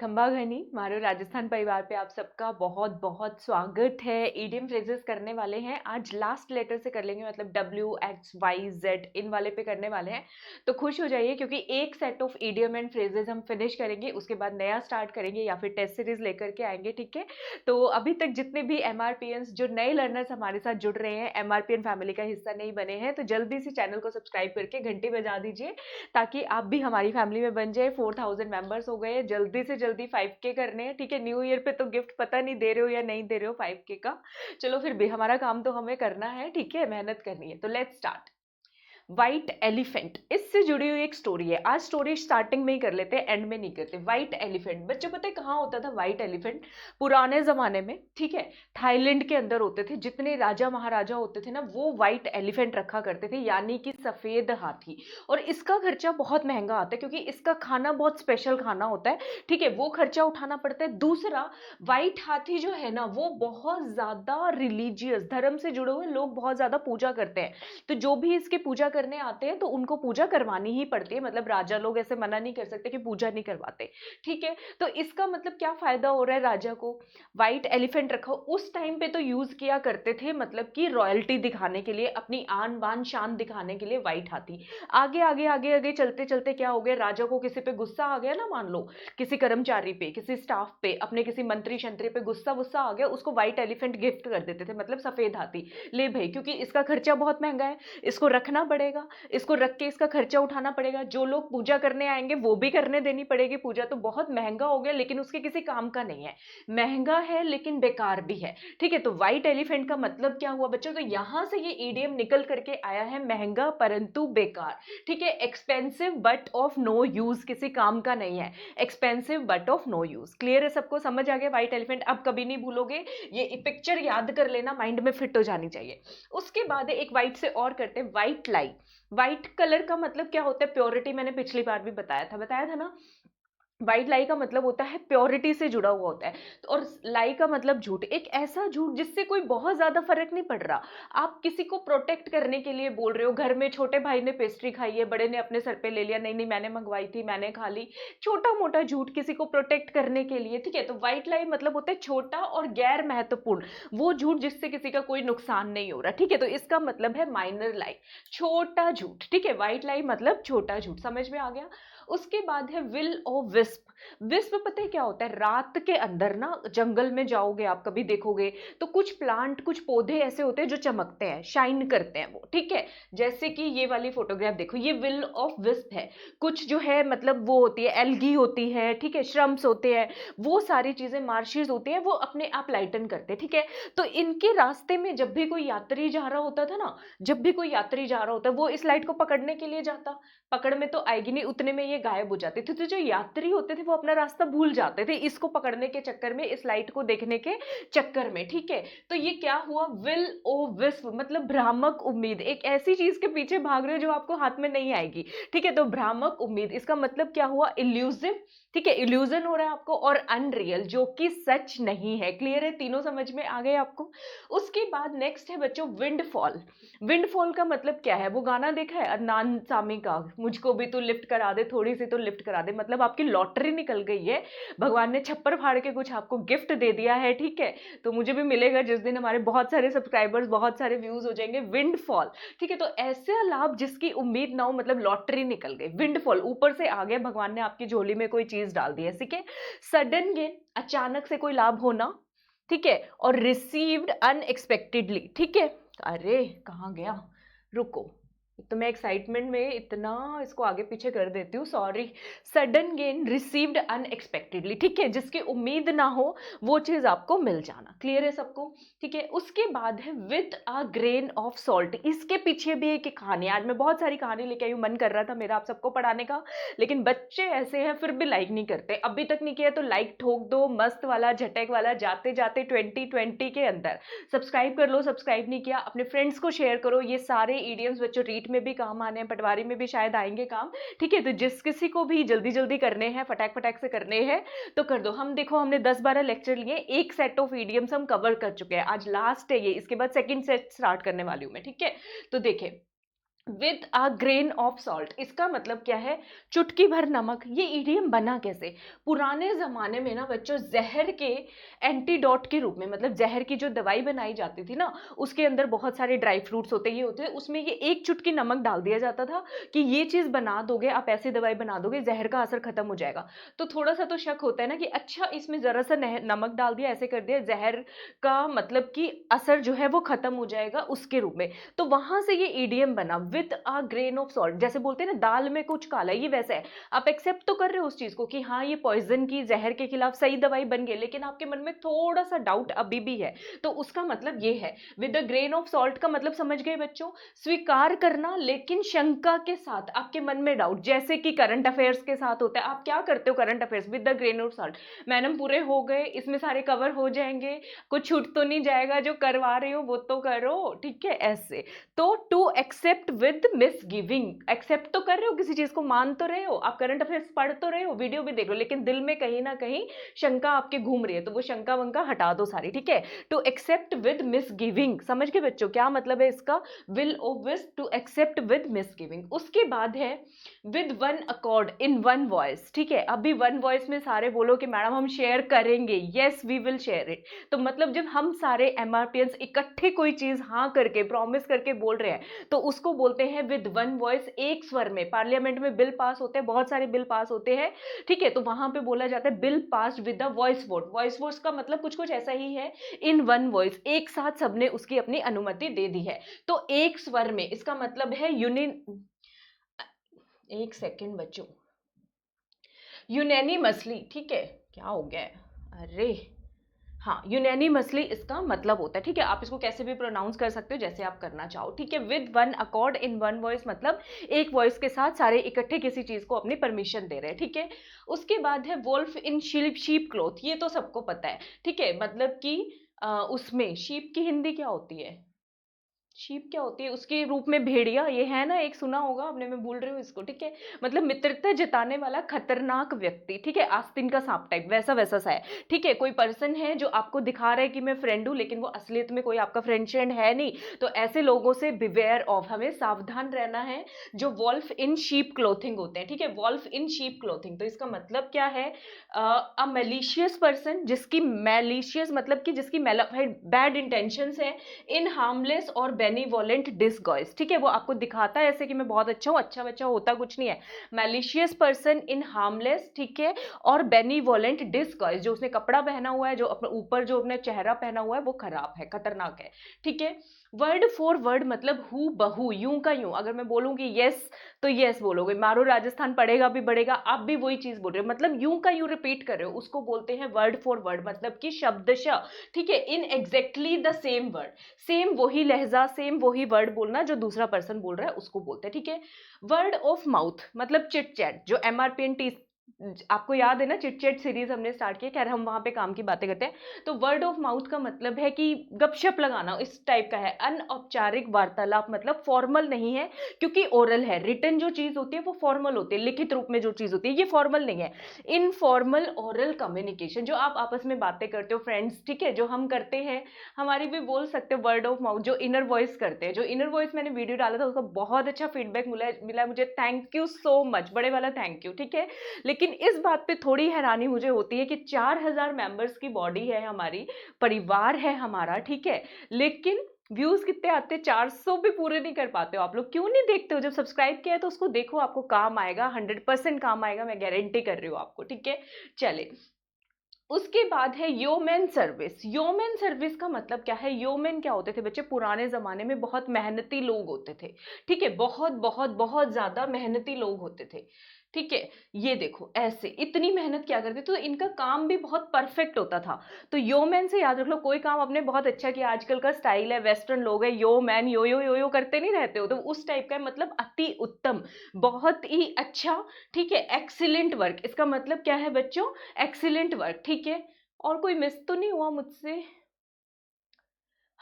खंबा घनी मारो राजस्थान परिवार पे आप सबका बहुत बहुत स्वागत है। ईडियम फ्रेजेस करने वाले हैं आज, लास्ट लेटर से कर लेंगे, मतलब WXYZ इन वाले पे करने वाले हैं। तो खुश हो जाइए क्योंकि एक set of idiom and phrases हम फिनिश करेंगे, उसके बाद नया स्टार्ट करेंगे या फिर टेस्ट सीरीज लेकर के आएंगे। ठीक है, तो अभी तक जितने भी MRPNs जो नए लर्नर्स हमारे साथ जुड़ रहे हैं, MRPN फैमिली का हिस्सा नहीं बने हैं, तो जल्दी से चैनल को सब्सक्राइब करके घंटी बजा दीजिए ताकि आप भी हमारी फैमिली में बन जाए। 4000 मेंबर्स हो गए, जल्दी से जल्दी 5K करने हैं। ठीक है, न्यू ईयर पे तो गिफ्ट पता नहीं दे रहे हो या नहीं दे रहे हो 5K का, चलो फिर भी हमारा काम तो हमें करना है। ठीक है, मेहनत करनी है। तो लेट्स स्टार्ट। व्हाइट एलिफेंट, इससे जुड़ी हुई एक स्टोरी है। आज स्टोरी स्टार्टिंग में ही कर लेते हैं, एंड में नहीं करते। व्हाइट एलिफेंट, बच्चों पता है कहाँ होता था व्हाइट एलिफेंट? पुराने जमाने में, ठीक है, थाईलैंड के अंदर होते थे। जितने राजा महाराजा होते थे ना, वो व्हाइट एलिफेंट रखा करते थे, यानी कि सफेद हाथी। और इसका खर्चा बहुत महंगा आता है क्योंकि इसका खाना बहुत स्पेशल खाना होता है। ठीक है, वो खर्चा उठाना पड़ता है। दूसरा, व्हाइट हाथी जो है ना, वो बहुत ज्यादा रिलीजियस, धर्म से जुड़े हुए लोग बहुत ज्यादा पूजा करते हैं। तो जो भी इसकी पूजा करने आते हैं तो उनको पूजा करवानी ही पड़ती है, मतलब राजा लोग ऐसे मना नहीं कर सकते कि पूजा नहीं करवाते। ठीक है, तो इसका मतलब क्या फायदा हो रहा है राजा को? व्हाइट एलिफेंट रखो, उस टाइम पे तो यूज किया करते थे, मतलब कि रॉयल्टी दिखाने के लिए, अपनी आन बान शान दिखाने के लिए व्हाइट हाथी। आगे आगे आगे आगे चलते चलते क्या हो गया, राजा को किसी पे गुस्सा आ गया ना, मान लो किसी कर्मचारी पे, किसी स्टाफ पे, अपने किसी मंत्री शंत्री पे गुस्सा वुस्सा आ गया, उसको व्हाइट एलिफेंट गिफ्ट कर देते थे, मतलब सफेद हाथी। ले भाई, क्योंकि इसका खर्चा बहुत महंगा है, इसको रखना पड़ेगा, इसको रख के इसका खर्चा उठाना पड़ेगा, जो लोग पूजा करने आएंगे वो भी करने देनी पड़ेगी पूजा। तो बहुत महंगा हो गया, लेकिन उसके किसी काम का नहीं है। महंगा है लेकिन बेकार भी है। ठीक है, तो व्हाइट एलिफेंट का मतलब क्या हुआ बच्चों? तो यहां से ये ईडीएम निकल करके आया है, महंगा परंतु बेकार। ठीक है, expensive but of no use, किसी काम का नहीं है, expensive but of no use. Clear है सबको, समझ आ गया व्हाइट एलिफेंट? अब कभी नहीं भूलोगे, ये पिक्चर याद कर लेना, माइंड में फिट हो जानी चाहिए। उसके बाद एक व्हाइट से और करते हैं, व्हाइट लाई। व्हाइट कलर का मतलब क्या होता है? प्योरिटी, मैंने पिछली बार भी बताया था ना। व्हाइट लाई का मतलब होता है प्योरिटी से जुड़ा हुआ होता है। और लाई का मतलब झूठ, एक ऐसा झूठ जिससे कोई बहुत ज्यादा फर्क नहीं पड़ रहा। आप किसी को प्रोटेक्ट करने के लिए बोल रहे हो, घर में छोटे भाई ने पेस्ट्री खाई है, बड़े ने अपने सर पे ले लिया, नहीं नहीं मैंने मंगवाई थी, मैंने खा ली। छोटा मोटा झूठ किसी को प्रोटेक्ट करने के लिए। ठीक है, तो व्हाइट लाई मतलब होता है छोटा और गैर महत्वपूर्ण, वो झूठ जिससे किसी का कोई नुकसान नहीं हो रहा। ठीक है, तो इसका मतलब है माइनर लाई, छोटा झूठ। ठीक है, व्हाइट लाई मतलब छोटा झूठ, समझ में आ गया? उसके बाद है विल ओ विस्प। विस्प पता है क्या होता है? रात के अंदर ना, जंगल में जाओगे आप कभी, देखोगे तो कुछ प्लांट, कुछ पौधे ऐसे होते हैं जो चमकते हैं, शाइन करते हैं वो। ठीक है, जैसे कि ये वाली फोटोग्राफ देखो, ये विल ऑफ विस्प है। कुछ जो है मतलब वो होती है, एल्गी होती है, ठीक है, श्रम्स होते हैं, वो सारी चीजें, मार्शियस होते हैं, वो अपने आप लाइटन करते हैं। ठीक है, तो इनके रास्ते में जब भी कोई यात्री जा रहा होता था ना, जब भी कोई यात्री जा रहा होता, वो इस लाइट को पकड़ने के लिए जाता, पकड़ में तो आएगी नहीं, उतने में ये गायब हो जाते थे। तो जो यात्री होते थे वो अपना रास्ता भूल जाते थे इसको पकड़ने के चक्कर में, इस लाइट को देखने के चक्कर में। ठीक है, तो ये क्या हुआ? विल ओ विस्प मतलब भ्रामक उम्मीद, एक ऐसी चीज के पीछे भाग रहे हो जो आपको हाथ में नहीं आएगी। ठीक है, तो भ्रामक उम्मीद, इसका मतलब क्या हुआ? इल्यूसिव। ठीक है, इल्यूजन हो रहा है आपको, और अनरियल जो कि सच नहीं है। क्लियर है? तीनों समझ में आ गए आपको? उसके बाद नेक्स्ट है बच्चों विंडफॉल। विंडफॉल का मतलब क्या है? वो गाना देखा है अदनान सामी का, मुझको भी तू लिफ्ट करा दे, थोड़ी सी तो लिफ्ट करा दे, मतलब आपकी लॉटरी निकल गई है, भगवान ने छप्पर फाड़ के कुछ आपको गिफ्ट दे दिया है। ठीक है, तो मुझे भी मिलेगा जिस दिन हमारे बहुत सारे सब्सक्राइबर्स, बहुत सारे व्यूज हो जाएंगे। विंडफॉल, ठीक है, तो ऐसे लाभ जिसकी उम्मीद ना हो, मतलब लॉटरी निकल गई, विंडफॉल ऊपर से आ गया, भगवान ने आपकी झोली में कोई चीज डाल दी है। ठीक है, सडन गेन, अचानक से कोई लाभ होना। ठीक है, और रिसीव्ड अनएक्सपेक्टेडली। ठीक है, अरे कहाँ गया, रुको, तो मैं एक्साइटमेंट में इतना इसको आगे पीछे कर देती हूँ, sorry. Sudden gain received unexpectedly. ठीक है, जिसकी उम्मीद ना हो वो चीज आपको मिल जाना। क्लियर है सबको? ठीक है, उसके बाद है with a grain of salt. इसके पीछे भी एक कहानी, आज मैं बहुत सारी कहानी लेके आई हूँ, मन कर रहा था मेरा आप सबको पढ़ाने का, लेकिन बच्चे ऐसे हैं फिर भी लाइक नहीं करते। अभी तक नहीं किया तो लाइक ठोक दो, मस्त वाला झटक वाला, जाते जाते 2020 के अंदर सब्सक्राइब कर लो। सब्सक्राइब नहीं किया, अपने फ्रेंड्स को शेयर करो। ये सारे ईडियम्स बच्चों रीट में भी काम आने हैं, पटवारी में भी शायद आएंगे काम। ठीक है, तो जिस किसी को भी जल्दी जल्दी करने हैं, फटाक फटाक से करने हैं, तो कर दो। हम देखो, हमने 10-12 लेक्चर लिए, एक सेट ऑफ ईडियम्स हम कवर कर चुके हैं, आज लास्ट है ये, इसके बाद सेकंड सेट स्टार्ट करने वाली हूं मैं। ठीक है, तो देखें, with a grain of salt, इसका मतलब क्या है, चुटकी भर नमक। ये ईडियम बना कैसे? पुराने जमाने में ना बच्चों, जहर के एंटीडोट के रूप में, मतलब जहर की जो दवाई बनाई जाती थी ना, उसके अंदर बहुत सारे ड्राई फ्रूट्स होते, ये होते, उसमें ये एक चुटकी नमक डाल दिया जाता था कि ये चीज बना दोगे आप, ऐसी दवाई बना दोगे, जहर का असर खत्म हो जाएगा। तो थोड़ा सा तो शक होता है ना कि अच्छा इसमें जरा सा नमक डाल दिया, ऐसे कर दिया, जहर का मतलब कि असर जो है वो खत्म हो जाएगा उसके रूप में। तो वहां से ये ईडीएम बना, with a grain of salt. जैसे बोलते हैं ना दाल में कुछ काला, ये वैसा है। आप एक्सेप्ट तो कर रहे हो उस चीज को कि हाँ ये पॉइजन की, जहर के खिलाफ सही दवाई बन गई, लेकिन आपके मन में थोड़ा सा डाउट अभी भी है। तो उसका मतलब ये है, with the grain of salt का मतलब समझ गए बच्चों? स्वीकार करना लेकिन शंका के साथ, आपके मन में डाउट, जैसे कि करंट अफेयर्स के साथ होता है। आप क्या करते हो current affairs? With the grain of salt, madam पूरे हो गए, इसमें सारे कवर हो जाएंगे, कुछ छूट तो नहीं जाएगा, जो करवा रहे हो वो तो करो, ठीक है, ऐसे। तो to accept with misgiving, accept तो कर रहे हो, किसी चीज को मान तो रहे हो, आप करंट अफेयर्स पढ़ तो रहे हो, वीडियो भी देख रहे हो, लेकिन दिल में कहीं ना कहीं शंका आपके घूम रही है, तो वो शंका वंका हटा दो सारी, ठीक है। To accept with misgiving, समझ गए बच्चों क्या मतलब है इसका? Will oh wish to accept with misgiving. उसके बाद है with one accord in one voice, ठीक है। अभी वन वॉइस में सारे बोलो कि मैडम हम शेयर करेंगे, yes we will share it. तो मतलब जब हम सारे एमआरपीएंस इकट्ठे कोई चीज हाँ करके, प्रॉमिस करके बोल रहे हैं, तो उसको बोलते हैं विद वन वॉइस, एक स्वर में। पार्लियामेंट में बिल पास होते हैं, बहुत सारे बिल पास होते हैं, ठीक है, तो वहां पे बोला जाता है bill pass with the voice vote. Voice vote का मतलब कुछ कुछ ऐसा ही है, इन वन वॉइस, एक साथ सबने उसकी अपनी अनुमति दे दी है। तो एक स्वर में, इसका मतलब है यूनिन, एक सेकेंड बच्चों, यूनैनिमसली, ठीक है, क्या हो गया है? अरे हाँ, यूनैनिमसली इसका मतलब होता है, ठीक है। आप इसको कैसे भी प्रोनाउंस कर सकते हो, जैसे आप करना चाहो, ठीक है। With one accord in one voice मतलब एक वॉइस के साथ सारे इकट्ठे किसी चीज को अपनी परमिशन दे रहे हैं, ठीक है। उसके बाद है Wolff in sheep sheep cloth, ये तो सबको पता है, ठीक है, मतलब कि उसमें शीप की हिंदी क्या होती है? शीप क्या होती है उसके रूप में? भेड़िया, ये है ना, एक सुना होगा आपने, मैं भूल रही हूँ इसको, ठीक है। मतलब मित्रता जताने वाला खतरनाक व्यक्ति, ठीक है, आस्तीन का सांप टाइप, वैसा वैसा सा है, ठीक है। कोई पर्सन है जो आपको दिखा रहा है कि मैं फ्रेंड हूँ, लेकिन वो असलियत में कोई आपका फ्रेंड फ्रेंड है नहीं। तो ऐसे लोगों से बिवेयर ऑफ, हमें सावधान रहना है, जो वॉल्फ इन शीप क्लोथिंग होते हैं, ठीक है, वॉल्फ इन शीप क्लोथिंग। तो इसका मतलब क्या है? अ मैलिशियस पर्सन, जिसकी मैलिशियस मतलब कि जिसकी बैड इंटेंशंस है, इन हार्मलेस और बेनिवोलेंट डिसगॉइस, ठीक है, वो आपको दिखाता है ऐसे कि मैं बहुत अच्छा हूँ, अच्छा बच्चा होता कुछ नहीं है। मैलिशियस पर्सन इन हार्मलेस, ठीक है, और बेनिवोलेंट डिसगॉइस, जो उसने कपड़ा पहना हुआ है, जो अपने ऊपर जो अपने चेहरा पहना हुआ है, वो खराब है, खतरनाक है, ठीक है। वर्ड फॉर वर्ड मतलब हु बहू, यूं का यूं, अगर मैं बोलूंगी यस तो यस बोलोगे, मारो राजस्थान पढ़ेगा भी बढ़ेगा, आप भी वही चीज बोल रहे हो, मतलब यूं का यूं रिपीट कर रहे हो, उसको बोलते हैं वर्ड फॉर वर्ड, मतलब कि शब्दशः, ठीक है, in exactly the same word, same वही लहजा, सेम वही वर्ड बोलना जो दूसरा पर्सन बोल रहा है, उसको बोलते हैं, ठीक है। वर्ड ऑफ माउथ मतलब चिट चैट, जो एमआरपीएन टी, आपको याद है ना, चिट चैट सीरीज हमने स्टार्ट की, खैर हम वहां पे काम की बातें करते हैं। तो वर्ड ऑफ माउथ का मतलब है कि गपशप लगाना, इस टाइप का है। अनौपचारिक वार्तालाप मतलब फॉर्मल नहीं है, क्योंकि ओरल है, रिटन जो चीज होती है वो फॉर्मल होती है, लिखित रूप में जो चीज होती है ये फॉर्मल नहीं है। इनफॉर्मल ओरल कम्युनिकेशन, जो आप आपस में बातें करते हो फ्रेंड्स, ठीक है, जो हम करते हैं, हमारी भी बोल सकते हो वर्ड ऑफ माउथ। जो इनर वॉइस करते हैं, जो इनर वॉइस मैंने वीडियो डाला था, उसका बहुत अच्छा फीडबैक मिला मुझे, थैंक यू सो मच, बड़े वाला थैंक यू, ठीक है। लेकिन इस बात पे थोड़ी हैरानी मुझे होती है कि 4000 मेंबर्स की बॉडी है हमारी, परिवार है हमारा, ठीक है, लेकिन व्यूज कितने आते हैं? 400 भी पूरे नहीं कर पाते हो आप लोग, क्यों नहीं देखते हो? जब सब्सक्राइब किया है तो उसको देखो, आपको काम आएगा, 100% काम आएगा, मैं गारंटी कर रही हूँ आपको, ठीक है। चले, उसके बाद है योमेन सर्विस। योमेन सर्विस का मतलब क्या है? योमेन क्या होते थे बच्चे? पुराने जमाने में बहुत मेहनती लोग होते थे, ठीक है, बहुत बहुत बहुत ज्यादा मेहनती लोग होते थे, ठीक है। ये देखो ऐसे इतनी मेहनत क्या करते, तो इनका काम भी बहुत परफेक्ट होता था। तो योमैन से याद रख लो, कोई काम आपने बहुत अच्छा किया, आजकल का स्टाइल है, वेस्टर्न लोग है, यो मैन यो यो करते नहीं रहते हो, तो उस टाइप का है, मतलब अति उत्तम, बहुत ही अच्छा, ठीक है। एक्सीलेंट वर्क, इसका मतलब क्या है बच्चों? एक्सीलेंट वर्क, ठीक है। और कोई मिस तो नहीं हुआ मुझसे?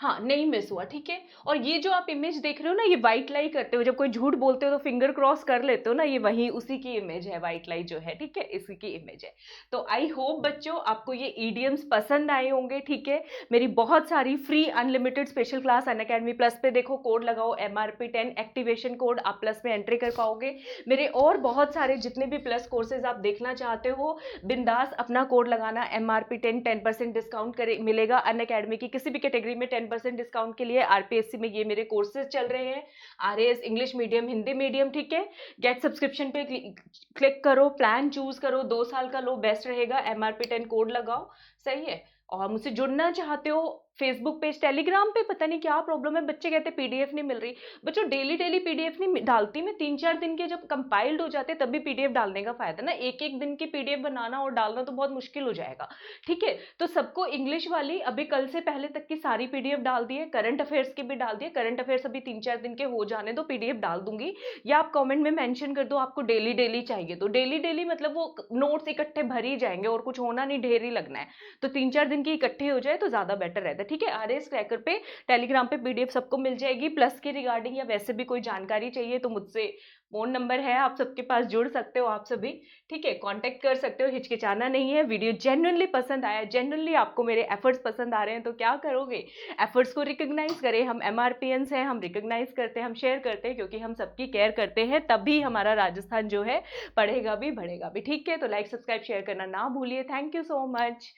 हाँ, नहीं मिस हुआ, ठीक है? और ये जो आप इमेज देख रहे हो ना, ये व्हाइट लाई करते हो, जब कोई झूठ बोलते हो तो फिंगर क्रॉस कर लेते हो ना, ये वही उसी की इमेज है, व्हाइट लाई जो है, ठीक है? इसी की इमेज है। तो आई होप बच्चों आपको ये इडियम्स पसंद आए होंगे, ठीक है? मेरी बहुत सारी free unlimited special class Unacademy plus पे देखो, कोड लगाओ MRP10 एक्टिवेशन कोड, आप प्लस में एंट्री कर पाओगे। मेरे और बहुत सारे जितने भी प्लस कोर्सेज आप देखना चाहते हो, बिंदास अपना कोड लगाना, MRP10 10% डिस्काउंट करे मिलेगा अनअकैडमी की किसी भी कैटेगरी में 10% डिस्काउंट के लिए। RPSC में ये मेरे कोर्सेज चल रहे हैं, RAS English medium, Hindi medium, ठीक है? गेट सब्सक्रिप्शन पे क्लिक करो, प्लान चूज करो, 2 साल का लो, बेस्ट रहेगा। MRP10 कोड लगाओ, सही है? और मुझसे जुड़ना चाहते हो, फेसबुक पेज, टेलीग्राम पे पता नहीं क्या प्रॉब्लम है, बच्चे कहते पीडीएफ नहीं मिल रही। बच्चों डेली डेली पीडीएफ नहीं डालती मैं, 3-4 दिन के जब कंपाइल्ड हो जाते तभी पीडीएफ डालने का फायदा ना, एक एक दिन की पीडीएफ बनाना और डालना तो बहुत मुश्किल हो जाएगा, ठीक है? तो सबको इंग्लिश वाली अभी कल से पहले तक की सारी पीडीएफ डाल दी है, करंट अफेयर्स की भी डाल दी है। करंट अफेयर्स अभी 3-4 दिन के हो जाने दो, पीडीएफ डाल दूंगी, या आप कमेंट में मेंशन कर दो आपको डेली डेली चाहिए, तो डेली डेली मतलब वो नोट्स इकट्ठे भर ही जाएंगे और कुछ होना नहीं, ढेर ही लगना है। तो 3-4 दिन की इकट्ठी हो जाए तो ज्यादा बेटर रहता है, ठीक है? RAS क्रैकर पे टेलीग्राम पे पीडीएफ सबको मिल जाएगी। प्लस के रिगार्डिंग या वैसे भी कोई जानकारी चाहिए तो मुझसे, फोन नंबर है, आप सबके पास जुड़ सकते हो, आप सभी, ठीक है? कांटेक्ट कर सकते हो, हिचकिचाना नहीं है। वीडियो जेन्युइनली पसंद आया, जेन्युइनली आपको मेरे एफर्ट्स पसंद आ रहे हैं, तो क्या करोगे, एफर्ट्स को रिकॉग्नाइज करें। हम MRPNs हैं, हम रिकॉग्नाइज करते हैं, हम शेयर करते हैं, क्योंकि हम सबकी केयर करते हैं, तभी हमारा राजस्थान जो है पढ़ेगा भी बढ़ेगा भी, ठीक है? तो लाइक सब्सक्राइब शेयर करना ना भूलिए। थैंक यू सो मच,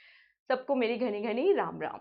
सबको मेरी घनी घनी राम राम।